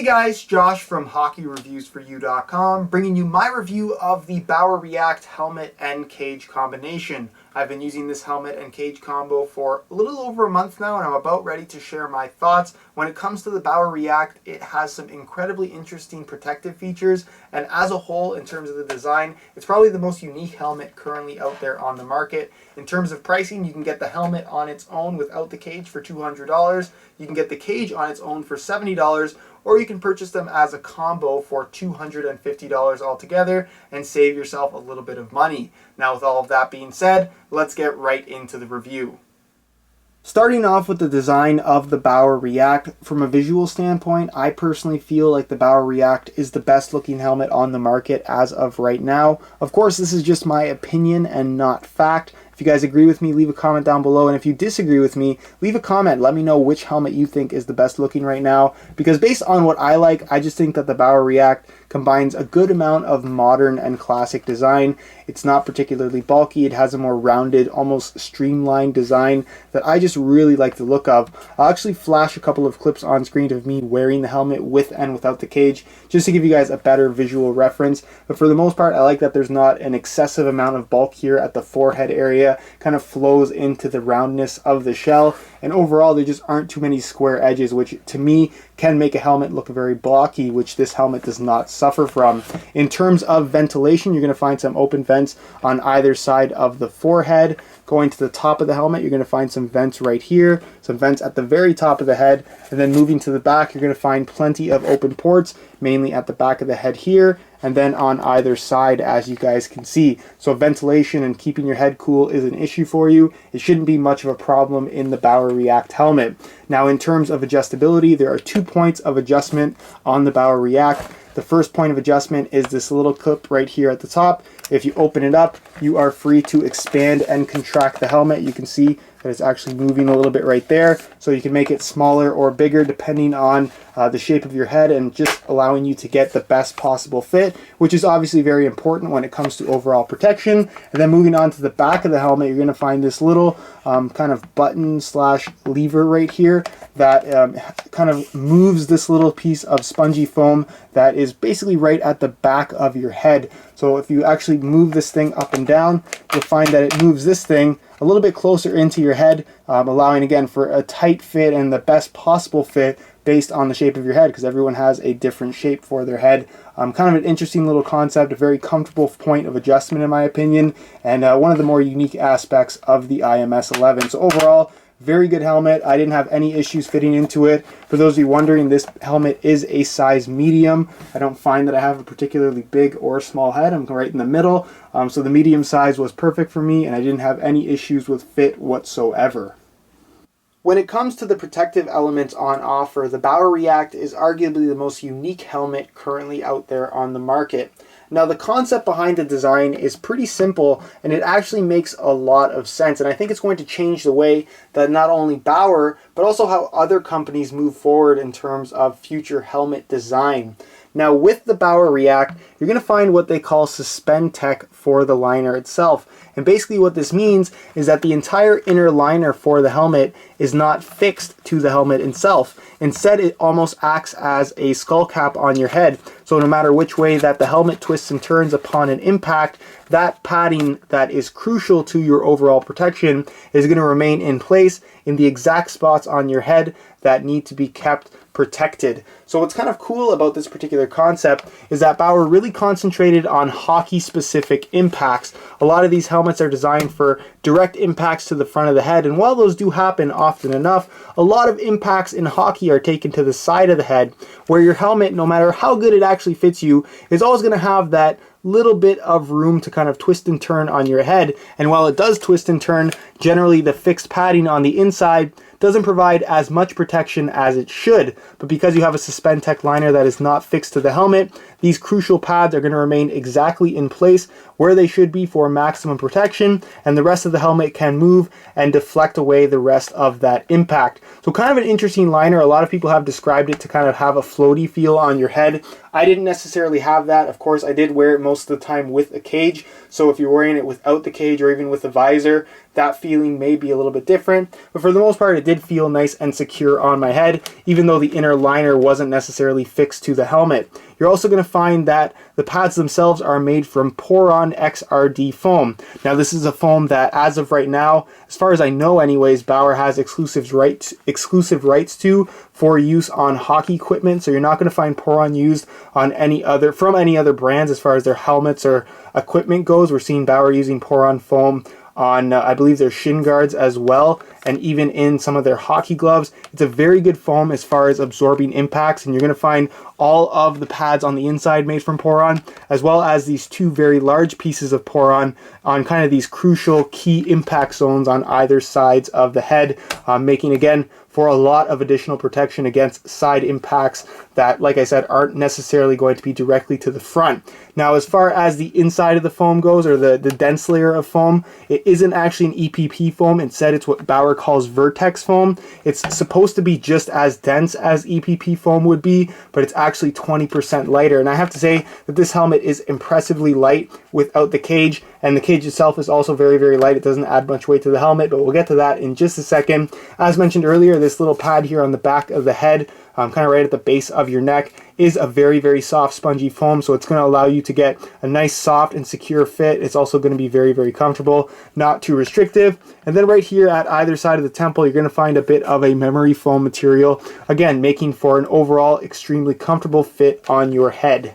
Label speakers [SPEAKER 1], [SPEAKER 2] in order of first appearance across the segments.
[SPEAKER 1] Hey guys, Josh from hockeyreviewsforyou.com bringing you my review of the Bauer RE-AKT helmet and cage combination. I've been using this helmet and cage combo for a little over a month now, and I'm about ready to share my thoughts. When it comes to the Bauer RE-AKT, it has some incredibly interesting protective features, and as a whole, in terms of the design, it's probably the most unique helmet currently out there on the market. In terms of pricing, you can get the helmet on its own without the cage for $200. You can get the cage on its own for $70, or you can purchase them as a combo for $250 altogether and save yourself a little bit of money. Now, with all of that being said, let's get right into the review. Starting off with the design of the Bauer RE-AKT, from a visual standpoint, I personally feel like the Bauer RE-AKT is the best looking helmet on the market as of right now. Of course, this is just my opinion and not fact. If you guys agree with me, leave a comment down below, and if you disagree with me, leave a comment. Let me know which helmet you think is the best looking right now, because based on what I like, I just think that the Bauer RE-AKT combines a good amount of modern and classic design. It's not particularly bulky. It has a more rounded, almost streamlined design that I just really like the look of. I'll actually flash a couple of clips on screen of me wearing the helmet with and without the cage, just to give you guys a better visual reference. But for the most part, I like that there's not an excessive amount of bulk here at the forehead area. Kind of flows into the roundness of the shell, and overall there just aren't too many square edges, which to me can make a helmet look very blocky, which this helmet does not suffer from. In terms of ventilation, you're going to find some open vents on either side of the forehead. Going to the top of the helmet, you're going to find some vents right here, some vents at the very top of the head, and then moving to the back, you're going to find plenty of open ports, mainly at the back of the head here, and then on either side, as you guys can see. So ventilation and keeping your head cool is an issue for you. It shouldn't be much of a problem in the Bauer RE-AKT helmet. Now, in terms of adjustability, there are 2 points of adjustment on the Bauer RE-AKT. The first point of adjustment is this little clip right here at the top. If you open it up, you are free to expand and contract the helmet. You can see that it's actually moving a little bit right there, so you can make it smaller or bigger depending on the shape of your head, and just allowing you to get the best possible fit, which is obviously very important when it comes to overall protection. And then moving on to the back of the helmet, you're going to find this little kind of button slash lever right here that kind of moves this little piece of spongy foam that is basically right at the back of your head. So if you actually move this thing up and down, you'll find that it moves this thing a little bit closer into your head, allowing again for a tight fit and the best possible fit based on the shape of your head, because everyone has a different shape for their head. Kind of an interesting little concept, a very comfortable point of adjustment in my opinion, and one of the more unique aspects of the IMS 11. So overall, very good helmet. I didn't have any issues fitting into it. For those of you wondering, this helmet is a size medium. I don't find that I have a particularly big or small head. I'm right in the middle. So the medium size was perfect for me, and I didn't have any issues with fit whatsoever. When it comes to the protective elements on offer, the Bauer RE-AKT is arguably the most unique helmet currently out there on the market. Now, the concept behind the design is pretty simple, and it actually makes a lot of sense, and I think it's going to change the way that not only Bauer, but also how other companies move forward in terms of future helmet design. Now, with the Bauer RE-AKT, you're going to find what they call suspend tech for the liner itself. And basically what this means is that the entire inner liner for the helmet is not fixed to the helmet itself. Instead, it almost acts as a skull cap on your head. So no matter which way that the helmet twists and turns upon an impact, that padding that is crucial to your overall protection is going to remain in place in the exact spots on your head that need to be kept protected. So what's kind of cool about this particular concept is that Bauer really concentrated on hockey-specific impacts. A lot of these helmets are designed for direct impacts to the front of the head, and while those do happen often enough, a lot of impacts in hockey are taken to the side of the head, where your helmet, no matter how good it actually fits you, is always going to have that little bit of room to kind of twist and turn on your head. And while it does twist and turn, generally the fixed padding on the inside doesn't provide as much protection as it should. But because you have a suspend tech liner that is not fixed to the helmet, these crucial pads are going to remain exactly in place where they should be for maximum protection, and the rest of the helmet can move and deflect away the rest of that impact. So kind of an interesting liner. A lot of people have described it to kind of have a floaty feel on your head. I didn't necessarily have that. Of course, I did wear it most of the time with a cage. So if you're wearing it without the cage or even with the visor, that feeling may be a little bit different. But for the most part, it did feel nice and secure on my head, even though the inner liner wasn't necessarily fixed to the helmet. You're also going to find that the pads themselves are made from Poron XRD foam. Now this is a foam that, as of right now, as far as I know anyways, Bauer has exclusive rights to for use on hockey equipment. So you're not going to find Poron used on any other brands as far as their helmets or equipment goes. We're seeing Bauer using Poron foam on I believe their shin guards as well, and even in some of their hockey gloves. It's a very good foam as far as absorbing impacts, and you're going to find all of the pads on the inside made from Poron, as well as these two very large pieces of Poron on kind of these crucial key impact zones on either sides of the head, making, again, for a lot of additional protection against side impacts that, like I said, aren't necessarily going to be directly to the front. Now, as far as the inside of the foam goes, or the dense layer of foam, it isn't actually an EPP foam. Instead, it's what Bauer calls Vertex foam. It's supposed to be just as dense as EPP foam would be, but it's actually 20% lighter. And I have to say that this helmet is impressively light without the cage, and the cage itself is also very, very light. It doesn't add much weight to the helmet, but we'll get to that in just a second. As mentioned earlier, this little pad here on the back of the head, kind of right at the base of your neck, is a very, very soft, spongy foam, so it's going to allow you to get a nice, soft, and secure fit. It's also going to be very, very comfortable, not too restrictive. And then right here at either side of the temple, you're going to find a bit of a memory foam material, again, making for an overall extremely comfortable fit on your head.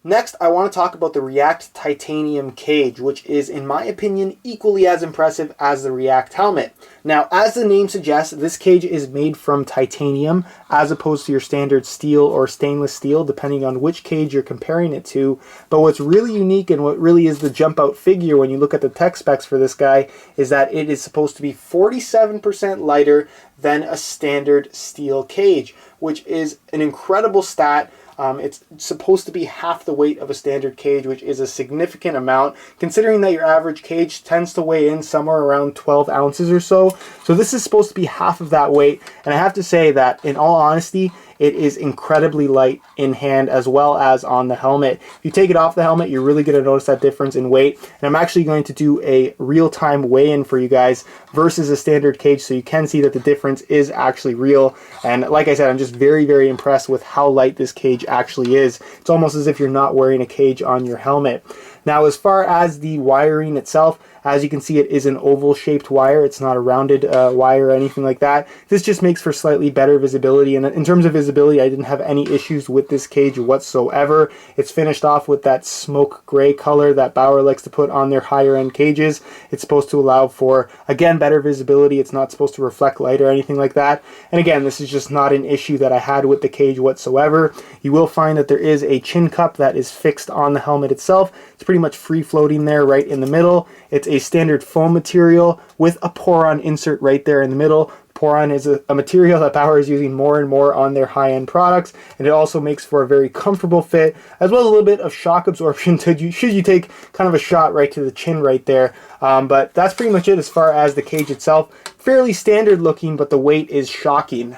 [SPEAKER 1] Next, I want to talk about the RE-AKT titanium cage, which is, in my opinion, equally as impressive as the RE-AKT helmet. Now, as the name suggests, this cage is made from titanium, as opposed to your standard steel or stainless steel, depending on which cage you're comparing it to. But what's really unique, and what really is the jump out figure when you look at the tech specs for this guy, is that it is supposed to be 47% lighter than a standard steel cage, which is an incredible stat. It's supposed to be half the weight of a standard cage, which is a significant amount, considering that your average cage tends to weigh in somewhere around 12 ounces or so. So this is supposed to be half of that weight, and I have to say that, in all honesty, it is incredibly light in hand as well as on the helmet. If you take it off the helmet, you're really going to notice that difference in weight. And I'm actually going to do a real-time weigh-in for you guys versus a standard cage, so you can see that the difference is actually real. And like I said, I'm just very, very impressed with how light this cage actually is. It's almost as if you're not wearing a cage on your helmet. Now, as far as the wiring itself, as you can see, it is an oval-shaped wire. It's not a rounded wire or anything like that. This just makes for slightly better visibility. And in terms of visibility, I didn't have any issues with this cage whatsoever. It's finished off with that smoke gray color that Bauer likes to put on their higher-end cages. It's supposed to allow for, again, better visibility. It's not supposed to reflect light or anything like that. And again, this is just not an issue that I had with the cage whatsoever. You will find that there is a chin cup that is fixed on the helmet itself. It's pretty much free-floating there right in the middle. It's a standard foam material with a Poron insert right there in the middle. Poron is a material that Bauer is using more and more on their high-end products, and it also makes for a very comfortable fit, as well as a little bit of shock absorption should you take kind of a shot right to the chin right there. But that's pretty much it as far as the cage itself. Fairly standard looking, but the weight is shocking.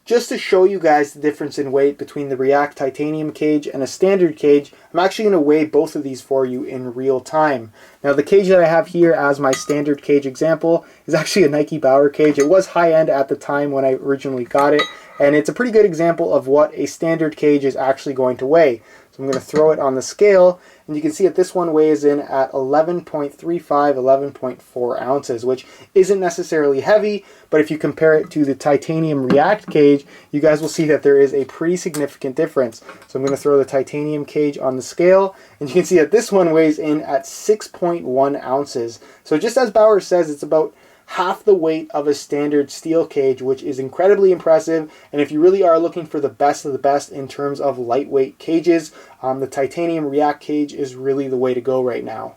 [SPEAKER 1] Just to show you guys the difference in weight between the RE-AKT titanium cage and a standard cage, I'm actually going to weigh both of these for you in real time. Now, the cage that I have here as my standard cage example is actually a Nike Bauer cage. It was high-end at the time when I originally got it, and it's a pretty good example of what a standard cage is actually going to weigh. So I'm going to throw it on the scale, and you can see that this one weighs in at 11.35, 11.4 ounces, which isn't necessarily heavy, but if you compare it to the titanium RE-AKT cage, you guys will see that there is a pretty significant difference. So I'm going to throw the titanium cage on the scale, and you can see that this one weighs in at 6.1 ounces. So just as Bauer says, it's about half the weight of a standard steel cage, which is incredibly impressive. And if you really are looking for the best of the best in terms of lightweight cages, the titanium RE-AKT cage is really the way to go right now.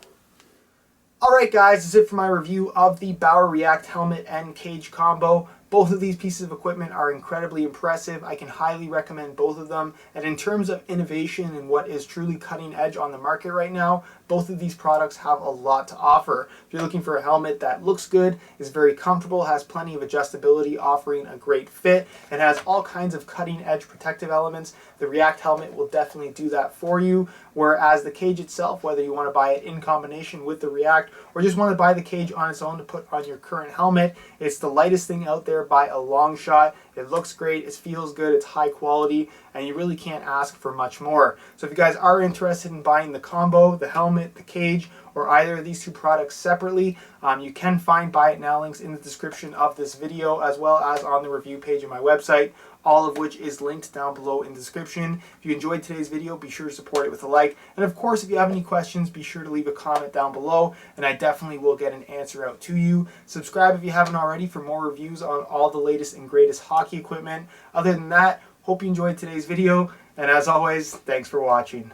[SPEAKER 1] Alright guys, that's it for my review of the Bauer RE-AKT helmet and cage combo. Both of these pieces of equipment are incredibly impressive. I can highly recommend both of them. And in terms of innovation and what is truly cutting edge on the market right now, both of these products have a lot to offer. If you're looking for a helmet that looks good, is very comfortable, has plenty of adjustability, offering a great fit, and has all kinds of cutting edge protective elements, the RE-AKT helmet will definitely do that for you. Whereas the cage itself, whether you want to buy it in combination with the RE-AKT or just want to buy the cage on its own to put on your current helmet, it's the lightest thing out there by a long shot. It looks great, it feels good, it's high quality, and you really can't ask for much more. So if you guys are interested in buying the combo, the helmet, the cage, or either of these two products separately, you can find Buy It Now links in the description of this video, as well as on the review page of my website, all of which is linked down below in the description. If you enjoyed today's video, be sure to support it with a like. And of course, if you have any questions, be sure to leave a comment down below, and I definitely will get an answer out to you. Subscribe if you haven't already for more reviews on all the latest and greatest hockey equipment. Other than that, hope you enjoyed today's video, and as always, thanks for watching.